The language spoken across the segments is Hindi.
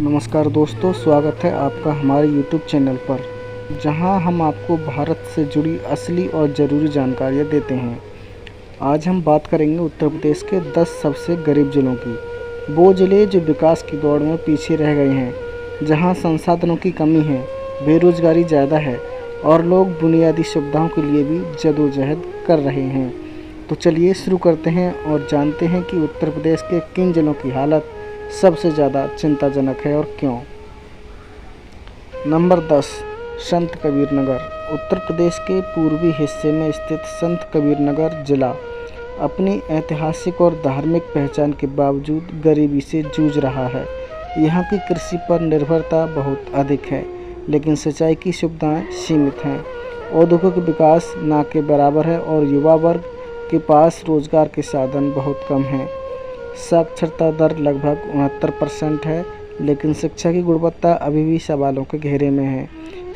नमस्कार दोस्तों, स्वागत है आपका हमारे YouTube चैनल पर, जहां हम आपको भारत से जुड़ी असली और ज़रूरी जानकारियां देते हैं। आज हम बात करेंगे उत्तर प्रदेश के 10 सबसे गरीब जिलों की। वो ज़िले जो विकास की दौड़ में पीछे रह गए हैं, जहां संसाधनों की कमी है, बेरोजगारी ज़्यादा है और लोग बुनियादी सुविधाओं के लिए भी जदोजहद कर रहे हैं। तो चलिए शुरू करते हैं और जानते हैं कि उत्तर प्रदेश के किन जिलों की हालत सबसे ज़्यादा चिंताजनक है और क्यों। नंबर 10, संत कबीर नगर। उत्तर प्रदेश के पूर्वी हिस्से में स्थित संत कबीर नगर जिला अपनी ऐतिहासिक और धार्मिक पहचान के बावजूद गरीबी से जूझ रहा है। यहाँ की कृषि पर निर्भरता बहुत अधिक है, लेकिन सिंचाई की सुविधाएं सीमित हैं। औद्योगिक विकास ना के बराबर है और युवा वर्ग के पास रोजगार के साधन बहुत कम हैं। साक्षरता दर लगभग 69% है, लेकिन शिक्षा की गुणवत्ता अभी भी सवालों के घेरे में है।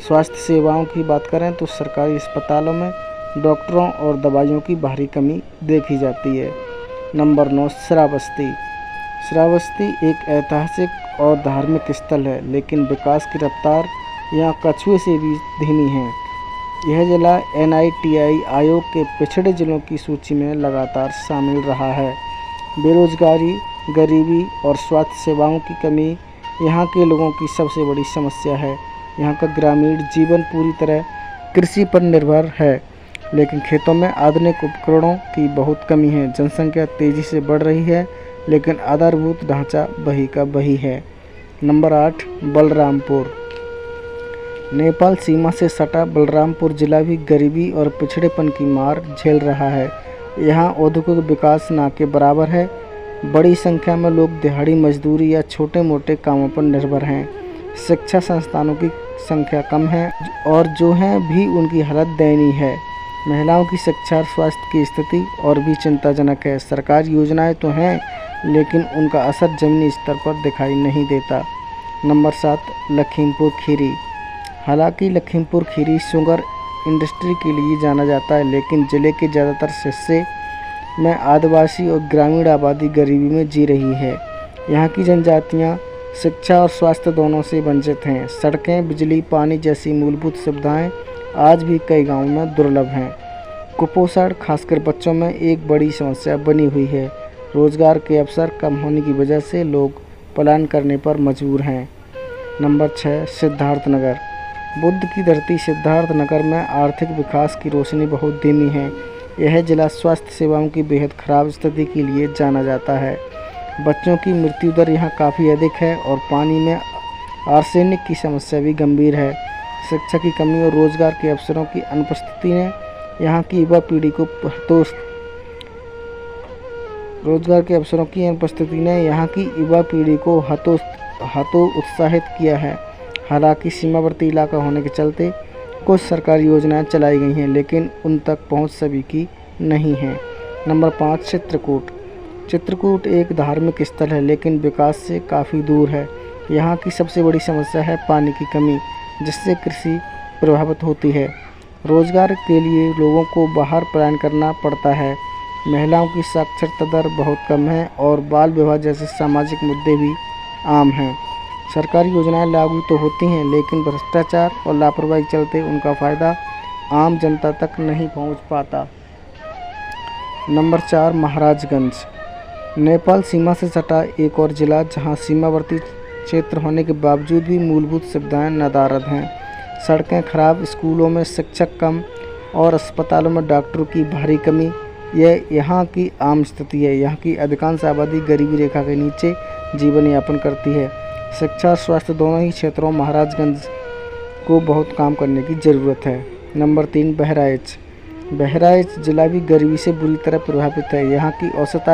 स्वास्थ्य सेवाओं की बात करें तो सरकारी अस्पतालों में डॉक्टरों और दवाइयों की भारी कमी देखी जाती है। नंबर 9, श्रावस्ती। श्रावस्ती एक ऐतिहासिक और धार्मिक स्थल है, लेकिन विकास की रफ्तार यहाँ कछुए से भी धीमी है। यह जिला NITI आयोग के पिछड़े जिलों की सूची में लगातार शामिल रहा है। बेरोजगारी, गरीबी और स्वास्थ्य सेवाओं की कमी यहाँ के लोगों की सबसे बड़ी समस्या है। यहाँ का ग्रामीण जीवन पूरी तरह कृषि पर निर्भर है, लेकिन खेतों में आधुनिक उपकरणों की बहुत कमी है। जनसंख्या तेज़ी से बढ़ रही है, लेकिन आधारभूत ढांचा वही का वही है। नंबर 8, बलरामपुर। नेपाल सीमा से सटा बलरामपुर जिला भी गरीबी और पिछड़ेपन की मार झेल रहा है। यहाँ औद्योगिक विकास ना के बराबर है। बड़ी संख्या में लोग दिहाड़ी मजदूरी या छोटे मोटे कामों पर निर्भर हैं। शिक्षा संस्थानों की संख्या कम है और जो हैं भी उनकी हालत दयनीय है। महिलाओं की शिक्षा और स्वास्थ्य की स्थिति और भी चिंताजनक है। सरकारी योजनाएं तो हैं, लेकिन उनका असर जमीनी स्तर पर दिखाई नहीं देता। नंबर 7, लखीमपुर खीरी। हालांकि लखीमपुर खीरी शुगर इंडस्ट्री के लिए जाना जाता है, लेकिन ज़िले के ज़्यादातर हिस्से में आदिवासी और ग्रामीण आबादी गरीबी में जी रही है। यहाँ की जनजातियाँ शिक्षा और स्वास्थ्य दोनों से वंचित हैं। सड़कें, बिजली, पानी जैसी मूलभूत सुविधाएं आज भी कई गांवों में दुर्लभ हैं। कुपोषण खासकर बच्चों में एक बड़ी समस्या बनी हुई है। रोजगार के अवसर कम होने की वजह से लोग पलायन करने पर मजबूर हैं। नंबर 6, सिद्धार्थनगर। बुद्ध की धरती सिद्धार्थनगर में आर्थिक विकास की रोशनी बहुत धीमी है। यह जिला स्वास्थ्य सेवाओं की बेहद खराब स्थिति के लिए जाना जाता है। बच्चों की मृत्यु दर यहाँ काफ़ी अधिक है और पानी में आर्सेनिक की समस्या भी गंभीर है। शिक्षा की कमी और रोजगार के अवसरों की अनुपस्थिति ने यहाँ की युवा पीढ़ी को हतोत्साहित किया है। हालांकि सीमावर्ती इलाका होने के चलते कुछ सरकारी योजनाएं चलाई गई हैं, लेकिन उन तक पहुंच सभी की नहीं है। नंबर 5, चित्रकूट। चित्रकूट एक धार्मिक स्थल है, लेकिन विकास से काफ़ी दूर है। यहाँ की सबसे बड़ी समस्या है पानी की कमी, जिससे कृषि प्रभावित होती है। रोजगार के लिए लोगों को बाहर पलायन करना पड़ता है। महिलाओं की साक्षरता दर बहुत कम है और बाल विवाह जैसे सामाजिक मुद्दे भी आम हैं। सरकारी योजनाएं लागू तो होती हैं, लेकिन भ्रष्टाचार और लापरवाही के चलते उनका फ़ायदा आम जनता तक नहीं पहुंच पाता। नंबर 4, महाराजगंज। नेपाल सीमा से सटा एक और ज़िला, जहां सीमावर्ती क्षेत्र होने के बावजूद भी मूलभूत सुविधाएं नदारद हैं। सड़कें खराब, स्कूलों में शिक्षक कम और अस्पतालों में डॉक्टरों की भारी कमी यह यहाँ की आम स्थिति है। यहाँ की अधिकांश आबादी गरीबी रेखा के नीचे जीवन यापन करती है। शिक्षा और स्वास्थ्य दोनों ही क्षेत्रों में महाराजगंज को बहुत काम करने की ज़रूरत है। नंबर 3, बहराइच। बहराइच जिला भी गरीबी से बुरी तरह प्रभावित है। यहाँ की औसत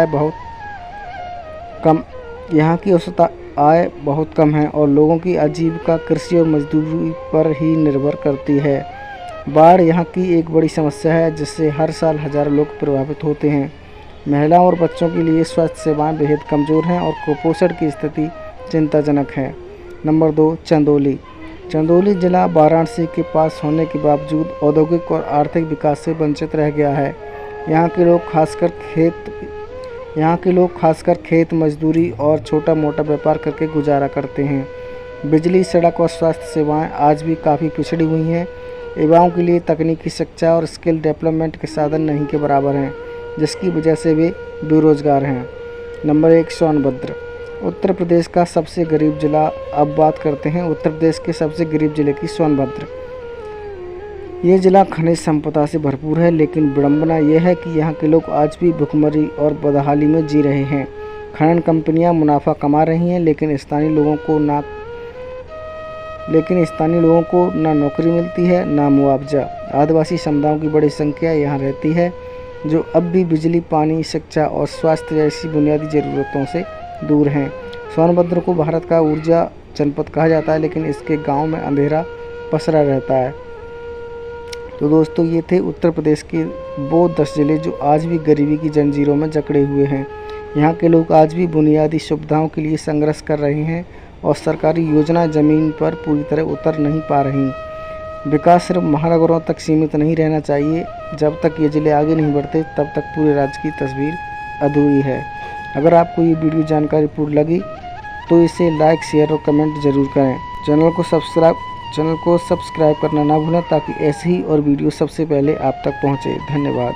आय बहुत कम है और लोगों की आजीविका कृषि और मजदूरी पर ही निर्भर करती है। बाढ़ यहाँ की एक बड़ी समस्या है, जिससे हर साल हज़ारों लोग प्रभावित होते हैं। महिलाओं और बच्चों के लिए स्वास्थ्य सेवाएं बेहद कमज़ोर हैं और कुपोषण की स्थिति चिंताजनक है। नंबर 2, चंदौली। चंदौली जिला वाराणसी के पास होने के बावजूद औद्योगिक और आर्थिक विकास से वंचित रह गया है। यहाँ के लोग खासकर खेत मजदूरी और छोटा मोटा व्यापार करके गुजारा करते हैं। बिजली, सड़क और स्वास्थ्य सेवाएं आज भी काफ़ी पिछड़ी हुई हैं। युवाओं के लिए तकनीकी शिक्षा और स्किल डेवलपमेंट के साधन नहीं के बराबर हैं, जिसकी वजह से वे बेरोजगार हैं। नंबर 1, सोनभद्र, उत्तर प्रदेश का सबसे गरीब जिला। अब बात करते हैं उत्तर प्रदेश के सबसे गरीब जिले की, सोनभद्र। ये जिला खनिज संपदा से भरपूर है, लेकिन विडंबना यह है कि यहाँ के लोग आज भी भुखमरी और बदहाली में जी रहे हैं। खनन कंपनियाँ मुनाफा कमा रही हैं, लेकिन स्थानीय लोगों को ना नौकरी मिलती है, ना मुआवजा। आदिवासी समुदायों की बड़ी संख्या यहाँ रहती है, जो अब भी बिजली, पानी, शिक्षा और स्वास्थ्य जैसी बुनियादी ज़रूरतों से दूर हैं। सोनभद्र को भारत का ऊर्जा जनपद कहा जाता है, लेकिन इसके गांव में अंधेरा पसरा रहता है। तो दोस्तों, ये थे उत्तर प्रदेश के वो 10 जिले जो आज भी गरीबी की जंजीरों में जकड़े हुए हैं। यहाँ के लोग आज भी बुनियादी सुविधाओं के लिए संघर्ष कर रहे हैं और सरकारी योजना ज़मीन पर पूरी तरह उतर नहीं पा रही। विकास सिर्फ महानगरों तक सीमित नहीं रहना चाहिए। जब तक ये ज़िले आगे नहीं बढ़ते, तब तक पूरे राज्य की तस्वीर अधूरी है। अगर आपको ये वीडियो जानकारीपूर्ण लगी तो इसे लाइक, शेयर और कमेंट ज़रूर करें। चैनल को सब्सक्राइब करना ना भूलें, ताकि ऐसी ही और वीडियो सबसे पहले आप तक पहुँचे। धन्यवाद।